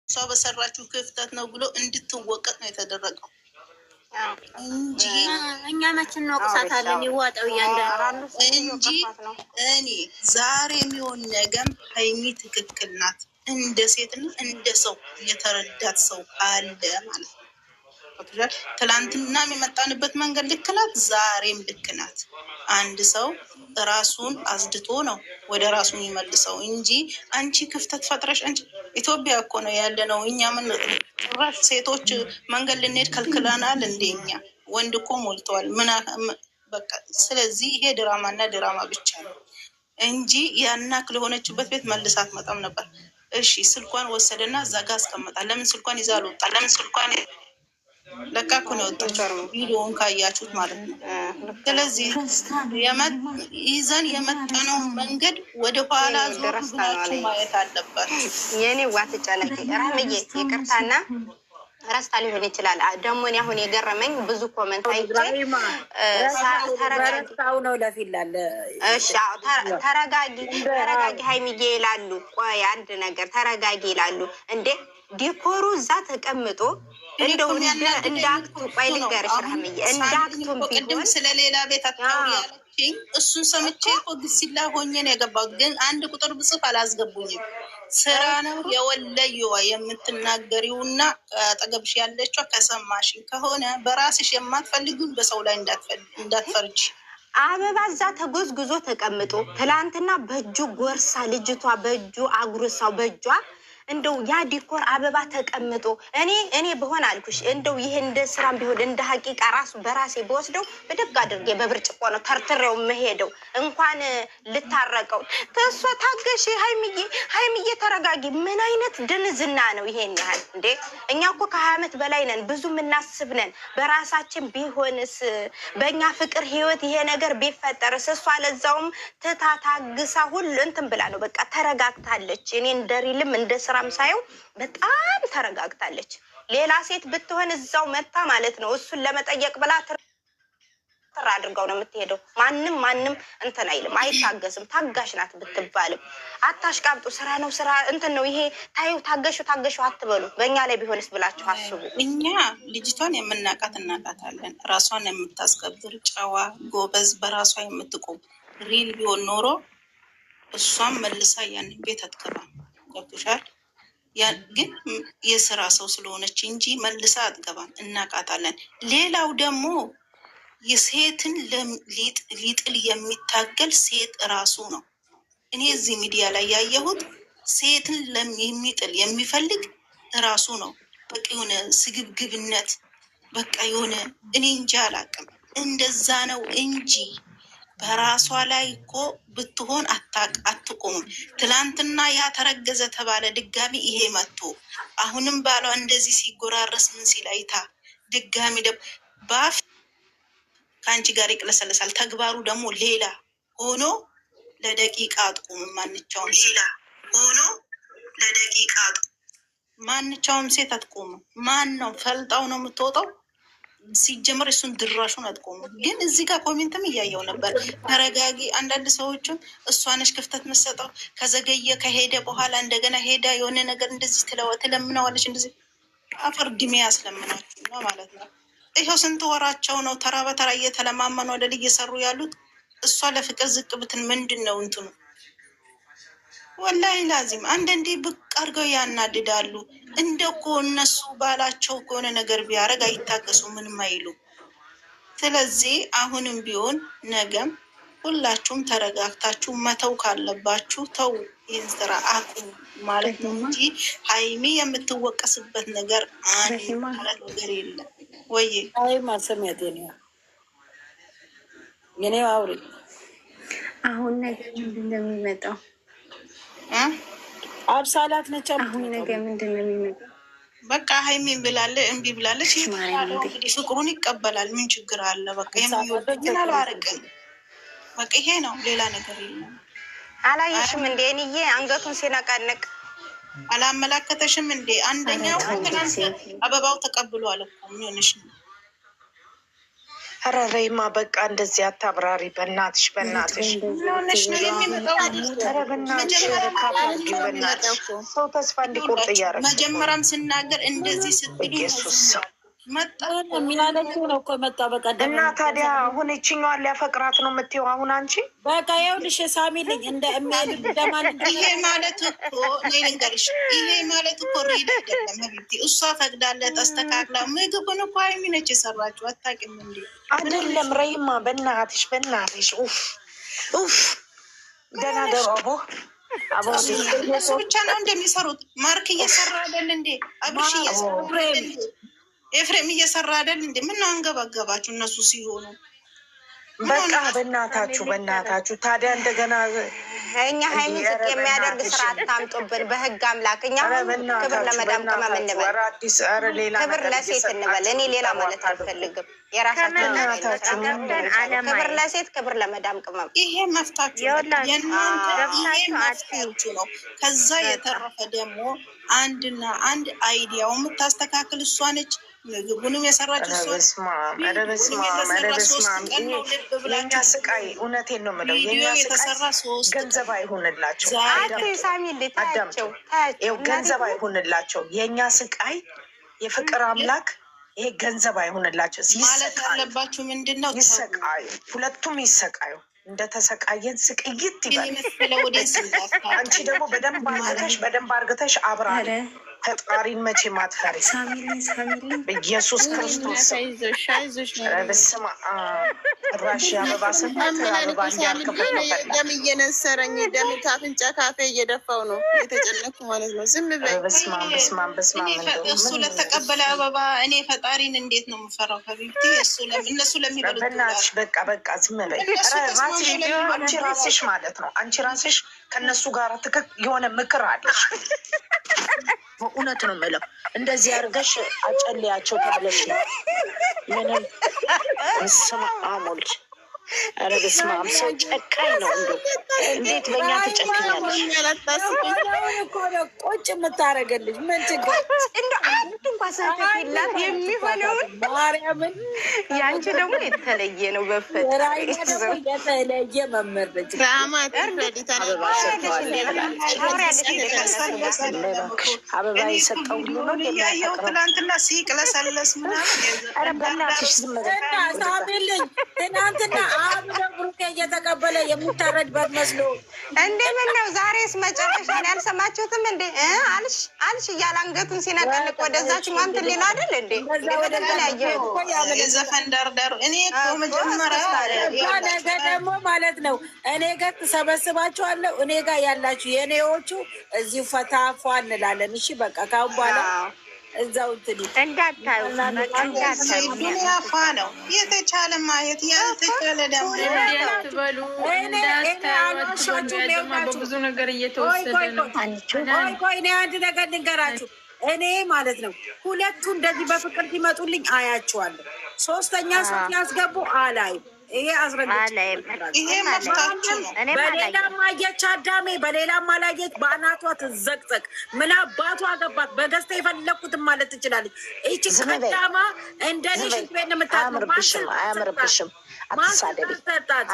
እሷ በሰራችው ክፍተት ነው ብሎ እንድትወቀጥ ነው የተደረገው እንጂ እኛ መችን ነው ቅሳታለን ይዋጣው እያንዳንዱ እንጂ እኔ ዛሬ የሚሆን ነገም ሀይሚ ትክክል ናት። እንደ ሴትና እንደ ሰው የተረዳት ሰው አለ ማለት ነው። ትላንትና የመጣንበት መንገድ ልክ ናት፣ ዛሬም ልክ ናት። አንድ ሰው ራሱን አዝድቶ ነው ወደ ራሱ የሚመልሰው እንጂ አንቺ ክፍተት ፈጥረሽ አንቺ ኢትዮጵያ እኮ ነው ያለ ነው። እኛ ምን ራሽ ሴቶች መንገድ ልንሄድ ከልክለናል እንደኛ ወንድ እኮ ሞልተዋል። በቃ ስለዚህ ይሄ ድራማና ድራማ ብቻ ነው እንጂ ያናክ ለሆነችበት ቤት መልሳት መጣም ነበር። እሺ ስልኳን ወሰደና እዛ ጋ አስቀምጣ። ለምን ስልኳን ይዛ አልወጣ? ለምን ስልኳን ለቃ እኮ ነው የወጣችው፣ ቪዲዮውን ካያችሁት ማለት ነው። ስለዚህ ይዘን የመጣነው መንገድ ወደ ኋላ ዞር ብላችሁ ማየት አለባችሁ። የኔ ዋትጫለች ራምዬ ይቅርታና ረስታ ሊሆን ይችላል። ደግሞ እኔ አሁን የገረመኝ ብዙ ኮመንት አይቼ ተረጋጊ ሀይሚዬ ይላሉ። ቆይ አንድ ነገር ተረጋጊ ይላሉ እንዴ ዲኮሩ እዛ ተቀምጦ እንደው እንዳክቱ ቆይ ልንገርሽ ራምዬ እንዳክቱም ቢሆን ስለሌላ ቤት አታውሪ ያለችኝ እሱን ሰምቼ እኮ ግሲላ ሆኜ ነው የገባሁት። ግን አንድ ቁጥር ብጽፍ አላስገቡኝም። ስራ ነው የወለየዋ የምትናገሪውና አጠገብሽ ያለችው ከሰማሽ ከሆነ በራስሽ የማትፈልጊውን በሰው ላይ እንዳትፈርጂ። አበባ እዛ ተጎዝጉዞ ተቀምጦ ትላንትና በእጁ ጎርሳ ልጅቷ በእጁ አጉርሳው በእጇ እንደው ያ ዲኮር አበባ ተቀምጦ እኔ በሆነ አልኩሽ እንደው ይሄ እንደ ስራም ቢሆን እንደ ሀቂቃ ራሱ በራሴ በወስደው በደግ አድርጌ በብርጭቆ ነው ተርትሬው መሄደው እንኳን ልታረቀው። ተሷ ታገሽ ሀይሚዬ ተረጋጊ። ምን አይነት ድንዝና ነው ይሄን ያህል እንዴ? እኛ እኮ ከ20 ዓመት በላይ ነን፣ ብዙ የምናስብ ነን። በራሳችን ቢሆንስ በእኛ ፍቅር ህይወት ይሄ ነገር ቢፈጠርስ? እሷ ለዛውም ታግሳ ሁሉ እንትን ብላ ነው በቃ ተረጋግታለች። እኔ እንደሪልም እንደ ስራ ሳየው በጣም ተረጋግታለች። ሌላ ሴት ብትሆን እዛው መታ ማለት ነው እሱን ለመጠየቅ ብላ ትር አድርገው ነው የምትሄደው። ማንም እንትን አይልም፣ አይታገስም። ታጋሽ ናት ብትባልም አታሽቃብጡ። ስራ ነው ስራ እንትን ነው ይሄ ታዩ። ታገሹ አትበሉ። በእኛ ላይ ቢሆንስ ብላችሁ አስቡ። እኛ ልጅቷን የምናቃት እናቃታለን። ራሷን የምታስከብር ጨዋ፣ ጎበዝ፣ በራሷ የምትቆም ሪል ቢሆን ኖሮ እሷም መልሳ ያንን ቤት አትገባም። ገብቶሻል? ግን የስራ ሰው ስለሆነች እንጂ መልሳ አትገባም። እናቃታለን። ሌላው ደግሞ የሴትን ሊጥል የሚታገል ሴት ራሱ ነው። እኔ እዚህ ሚዲያ ላይ ያየሁት ሴትን የሚጥል የሚፈልግ ራሱ ነው። በቃ የሆነ ስግብግብነት፣ በቃ የሆነ እኔ እንጂ አላቅም። እንደዛ ነው እንጂ በራሷ ላይ እኮ ብትሆን አትቆምም። ትላንትና ያ ተረገዘ ተባለ፣ ድጋሚ ይሄ መጥቶ አሁንም ባሏ እንደዚህ ሲጎራረስ ምን ሲል አይታ ድጋሚ ባፍ ከአንቺ ጋር ይቅለሰለሳል። ተግባሩ ደግሞ ሌላ ሆኖ ለደቂቃ አትቆምም። ማንቻውም ሴት አትቆምም። ማን ነው ፈልጣው ነው የምትወጣው። ሲጀመር እሱን ድራሹን አትቆሙም። ግን እዚህ ጋር ኮሜንትም እያየው ነበር። ተረጋጊ። አንዳንድ ሰዎችም እሷነች ክፍተት መሰጠው ከዘገየ ከሄደ በኋላ እንደገና ሄዳ የሆነ ነገር እንደዚህ ትለምነዋለች። እንደዚህ አፈር ድሜ ያስለምናችሁ ነው ማለት ነው። ይኸው ስንት ወራቸው ነው ተራ በተራ እየተለማመኑ ወደ ልጅ እየሰሩ ያሉት። እሷ ለፍቅር ዝቅ ብትን ምንድን ነው እንትኑ? ወላሂ ላዚም አንዳንዴ ብቅ አድርገው ያናድዳሉ። እንደኮ እነሱ ባላቸው ከሆነ ነገር ቢያደርግ አይታገሱ፣ ምንም አይሉ። ስለዚህ አሁንም ቢሆን ነገም ሁላችሁም ተረጋግታችሁ መተው ካለባችሁ ተው፣ ይህን ስራ አቁም ማለት ነው እንጂ ሀይሚ የምትወቀስበት ነገር አንድ ማለት ነገር የለም። ወይ አይ ማሰሚያት የኔ አውሪ አሁን ነገር ምንድን ነው የሚመጣው? አብሳላት ነች። አሁን ነገር ምንድን ነው የሚመጣው? በቃ ሀይሚን ብላለ እምቢ ብላለች። እንግዲህ ፍቅሩን ይቀበላል። ምን ችግር አለ? በቃ የሚወደግን አላርቅም። በቃ ይሄ ነው፣ ሌላ ነገር የለም። አላየሽም እንዴ እኔዬ አንገቱን ሲነቀንቅ አላመላከተሽም እንዴ? አንደኛው አበባው ተቀብሏል እኮ ምን ሆነሽ ነው? ረረይማ በቃ እንደዚህ አታብራሪ በእናትሽ በእናትሽ። ሆነሽ ነው የሚመጣው። ኧረ በእናትሽ ካታርጊ በእናትሽ። ሰው ተስፋ እንዲቆርጥ እያደረግሽ መጀመሪያም ስናገር እንደዚህ ስትሉ ኢየሱስ መጣ የሚላለችው ነው እኮ መጣ በቀደም እና ታዲያ አሁን ይችኛዋን ሊያፈቅራት ነው የምትይው? አሁን አንቺ በቃ ይኸውልሽ ሳሚልኝ እንደ የሚሄድ ደማን ይሄ ማለት እኮ እኔ ልንገርሽ፣ ይሄ ማለት እኮ ሪድ አይደለም ሀቢብቲ። እሷ ፈቅዳለት አስተካክላ ምግቡን እኮ ሀይሚ ነች የሰራችው። አታውቂም እንዴ? አይደለም ረይማ በእናትሽ በእናትሽ። ኡፍ ኡፍ ደህና ደሩ አቦ አቦ እሱ ብቻ ነው እንደሚሰሩት። ማርክ እየሰራ አይደል እንዴ? አብርሽ እየሰራ አይደል እንዴ? ኤፍሬም እየሰራ አይደል እንዴ? ምን አንገባገባችሁ እነሱ ሲሆኑ? በቃ በእናታችሁ በእናታችሁ። ታዲያ እንደገና እኛ ሀይሚ ዝቅ የሚያደርግ ስራ አታምጡብን። በህግ አምላክ እኛ ክብር ለመዳም ቅመም እንበል፣ ክብር ለሴት እንበል። እኔ ሌላ ማለት አልፈልግም። የራሳችን ክብር ለሴት፣ ክብር ለመዳም ቅመም። ይሄ መፍታችሁ መፍታችሁ ነው። ከዛ የተረፈ ደግሞ አንድና አንድ አይዲያው የምታስተካክል እሷ ነች። ምግቡንም የሰራችው የኛ ስቃይ እውነቴን ነው የምለው፣ የኛ ስቃይ ገንዘብ አይሆንላቸው፣ ገንዘብ አይሆንላቸው። የኛ ስቃይ የፍቅር አምላክ ይሄ ገንዘብ አይሆንላቸው። ማለት ያለባችሁ ምንድን ነው? ይሰቃዩ፣ ሁለቱም ይሰቃዩ። እንደተሰቃየን ስቅይት ይበል። አንቺ ደግሞ በደንብ አርግተሽ አብራሪ ፈጣሪን መቼ ማትፈሪ በኢየሱስ ክርስቶስ በስመ አብ ራሽ አበባ ስንት አበባ እንዲያልክበት ደም እየነሰረኝ ደም ካፍንጫ ካፌ እየደፋው ነው የተጨነኩ ማለት ነው። ዝም በይ። በስመ አብ በስመ አብ በስመ አብ። እሱ ለተቀበለ አበባ እኔ ፈጣሪን እንዴት ነው የምፈራው? ከቢብቲ እነሱ ለሚበሉት በእናትሽ በቃ ዝም በይ። አንቺ ራስሽ ማለት ነው አንቺ ራስሽ ከነሱ ጋር የሆነ ምክር አለሽ። በእውነት ነው የምለው እንደዚህ አድርገሽ አጨልያቸው ተብለሽ ነው። ምንም ስማ አሞልች ኧረ በስመ አብ ሰው ጨካኝ ነው። እንዴት በእኛ ትጨክኛለሽ? ቁጭ የምታደርገልሽ ምን ችግር እንደ አንድ እንኳን ሰተፊላት የሚሆነውን ማርያምን። ያንቺ ደግሞ የተለየ ነው። በፈጣሪ የተለየ መምህር ነች። አበባ የሰጠው ያየው ትናንትና ሲቅለሰለስ ምናምን። ኧረ በእናትሽ ዝም በይ ሳሚልኝ ትናንትና አብረ ብሩኬ እየተቀበለ የሚታረድበት መስሎ እንዴ! ምን ነው ዛሬስ መጨረሻ ላይ አልሰማችሁትም እንዴ? አልሽ እያለ አንገቱን ሲነቀልቅ ወደዛች ማንትን ሌላ አይደል እንዴ? የዘፈን ዳርዳሩ እኔ እኮ መጀመሪያ ነገ ደግሞ ማለት ነው እኔ ጋር ተሰበስባችኋለሁ። እኔ ጋር ያላችሁ የኔዎቹ እዚሁ ፈታፏ እንላለን። እሺ በቃ ካሁን በኋላ እዛው ትሉ እንዳታዩ ያፋ ነው የተቻለ ማየት ያልተቻለ ደግሞ ብዙ ነገር እየተወሰደ ነው። እኔ አንድ ነገር ልንገራችሁ። እኔ ማለት ነው ሁለቱ እንደዚህ በፍቅር ሲመጡልኝ አያቸዋለሁ። ሶስተኛ ሰው ሲያስገቡ አላይም። ይሄ አስረግጥ ይሄ መፍታችሁ ነው። በሌላም አየች አዳሜ፣ በሌላም አላየች። በአናቷ ትዘቅዘቅ። ምን አባቷ አገባት? በገዝታ የፈለኩትን ማለት ትችላለች። ይቺ ቀዳማ እንደኔ ሽንት ቤት አያምርብሽም፣ አትሳደቢ፣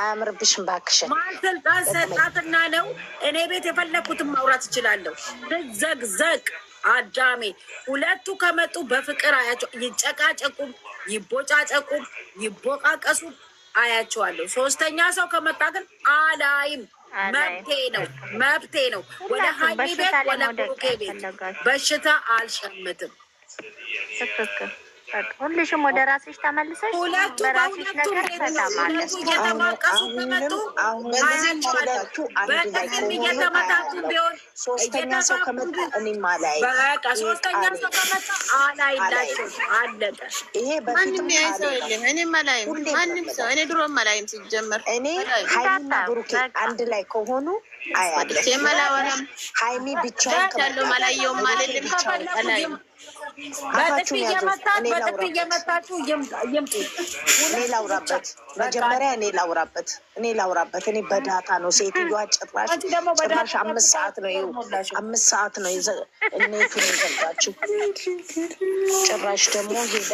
አያምርብሽም እባክሽን። ማስልጣን ሰጣትና ነው እኔ ቤት የፈለኩትን ማውራት እችላለሁ። ትዘቅዘቅ አዳሜ። ሁለቱ ከመጡ በፍቅር አያቸው። ይጨቃጨቁም፣ ይቦጫጨቁም፣ ይቦቃቀሱ አያቸዋለሁ። ሶስተኛ ሰው ከመጣ ግን አላይም። መብቴ ነው። ወደ ሀይሚ ቤት ወደ ብሩኬ ቤት በሽታ አልሸምትም። ሁልሽም ወደ ራስሽ ተመልሰሽ ሁለቱ እየተማቀሱ ከመጡ በጥፊም እየተመታቱ ቢሆን ሶስተኛ ሰው ከመጣ እኔም አላይ። በቃ ሶስተኛ ሰው ከመጣ አላይላቸው አለቀ። ይሄ ማንም ሰው የለም። እኔም አላይም። ማንም ሰው እኔ ድሮም አላይም። ሲጀመር እኔ ሀይሚና ብሩኬ አንድ ላይ ከሆኑ አያለሁ። የመላወራም ሀይሚ ብቻ ያለው ማላየውም ማለልም አላይም። በጥፊ እየመታችሁ ይምጡ። እኔ ላውራበት መጀመሪያ እኔ ላውራበት። እኔ በዳታ ነው ሴትዮዋ ጭራሽ 5 ሰዓት ነው 5 ሰዓት ነው እኔቱን የገባችው። ጭራሽ ደግሞ ሄዳ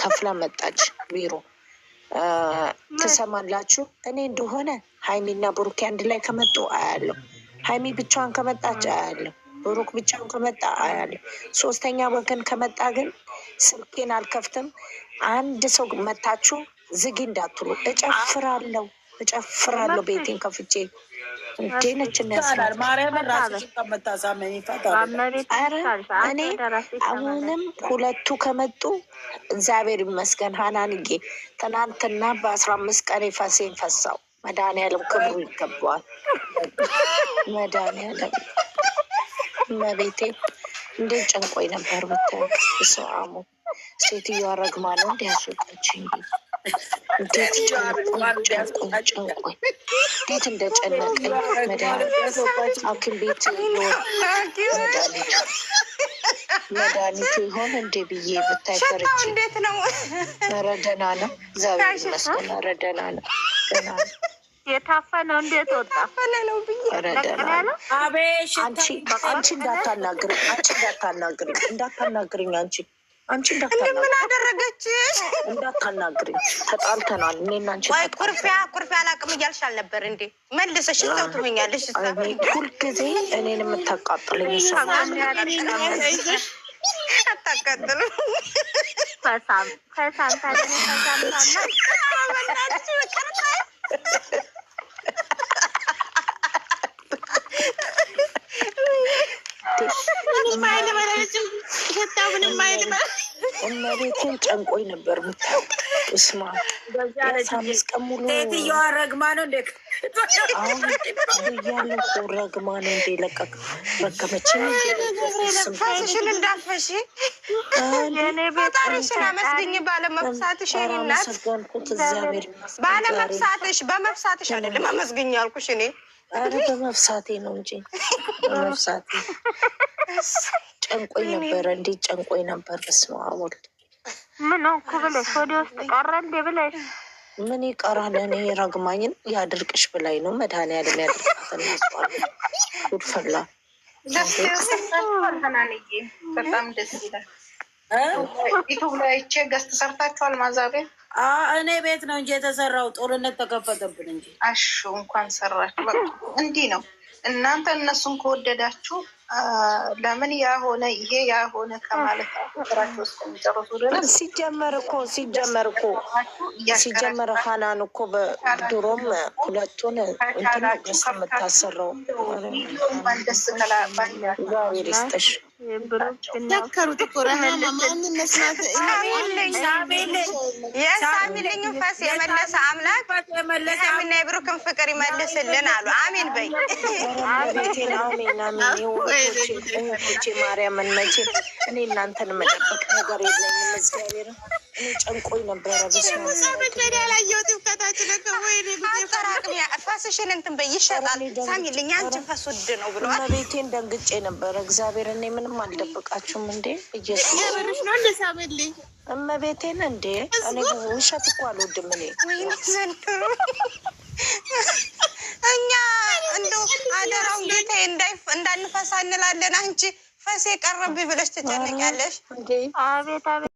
ከፍላ መጣች ቢሮ ትሰማላችሁ። እኔ እንደሆነ ሀይሚና ብሩኬ አንድ ላይ ከመጡ አያለሁ። ሀይሚ ብቻዋን ከመጣች አያለሁ። ብሩክ ብቻውን ከመጣ አያለሁ። ሶስተኛ ወገን ከመጣ ግን ስልኬን አልከፍትም። አንድ ሰው መታችሁ ዝጊ እንዳትሉ። እጨፍራለሁ ቤቴን ከፍቼ እንዴነች እነስራት እኔ አሁንም ሁለቱ ከመጡ እግዚአብሔር ይመስገን። ሀናንዬ ትናንትና በ15 ቀን ፈሴን ፈሳው። መድኃኒዓለም ክብሩ ይገባዋል። መድኃኒዓለም መቤቴ እንዴት ጨንቆኝ ነበር ብታይ። ሰአሙ ሴትዮዋ ረግማ ነው እንዲያስወጣችኝ። እንዴት ጨንቆኝ እንዴት እንደጨነቀኝ ሐኪም ቤት መድኃኒቱ ይሆን እንዴ ብዬ ብታይ ፈርቼ። እንዴት ነው? ኧረ ደህና ነው እግዚአብሔር ይመስገን። ኧረ ደህና ነው ደህና ነው። የታፈነው እንዴት ወጣ? ነው ብዬ አንቺ እንዳታናግሪኝ ምን አደረገችሽ? እንዳታናግሪኝ ተጣልተናል። እኔና አንቺ ወይ ኩርፊያ አላቅም እያልሽ አልነበር እንዴ? መልሰሽ እዛው ትሆኛለሽ። ሁልጊዜ እኔን የምታቃጥለኝ እሷ አታቃጥልም። እመቤቴን ጨንቆኝ ነበር ምታው እስማ 15 ቀን ሙሉ ሴትዮዋ ረግማ ነው እንዴ? አሁን ብያለሁ እኮ ረግማ ነው እንዴ? ለቀቅ ረገመች። ፋስሽን እንዳፈሽ ፈጣሪሽን አመስግኝ ባለመፍሳትሽ። ይናት ባለመፍሳትሽ በመፍሳትሽ አይደለም አመስግኝ ያልኩሽ እኔ። ኧረ በመፍሳቴ ነው እንጂ በመፍሳቴ ጨንቆኝ ነበረ። እንዴት ጨንቆኝ ነበር። በስመ አብ ወልድ። ምን እኮ ብለሽ ወደ ውስጥ ቀረ እንዴ ብለሽ ምን ይቀራል? እኔ ረግማኝን ያድርቅሽ ብላኝ ነው። መድኃኒዓለም ያድርቃት። እነሷል ጉድፈላ በጣም ደስ ይላል። ዩቱብ ላይ አይቼ ገዝት ሰርታችኋል? ማዛቤ እኔ ቤት ነው እንጂ የተሰራው ጦርነት ተከፈተብን እንጂ። አሹ እንኳን ሰራችሁ። በቃ እንዲህ ነው እናንተ እነሱን ከወደዳችሁ ለምን ያሆነ ይሄ ያሆነ ከማለት ስራቸው እስከሚጨርሱ ድረስ ሲጀመር ሀናን እኮ በድሮም ሁለቱን እንትን ገስ የምታሰራው እንኳን ደስ እግዚአብሔር ይስጥሽ። ደከሩት እኮ ረሃማ ማንን መስማት የሳሚልኝ ፈስ የመለሰ አምላክ የምና የብሩክን ፍቅር ይመልስልን አሉ። አሜን በይ። ቤቴን አሜን እህቶቼ ማርያምን መቼም እኔ እናንተን መጠበቅ ነገር የለኝም። እግዚአብሔር እኔ ጨንቆኝ ነበረ። አጠራቅም ፈስሽን እንትን በይ ይሸጣል። ሳሚልኝ አንቺን ፈስ ውድ ነው ብለዋል። ቤቴን ደንግጬ ነበረ። እግዚአብሔር እኔ ምንም አልደበቃችሁም እንዴ? ኢየሱስ ነው እንደ ሳሚልኝ እመቤቴን እንዴ? እኔ ውሸት እኮ አልወድም እኔ። እኛ እንደው አደራውን ጌታ እንዳንፈሳ እንላለን። አንቺ ፈሴ ቀረብኝ ብለሽ ትጨነቂያለሽ። አቤት አቤት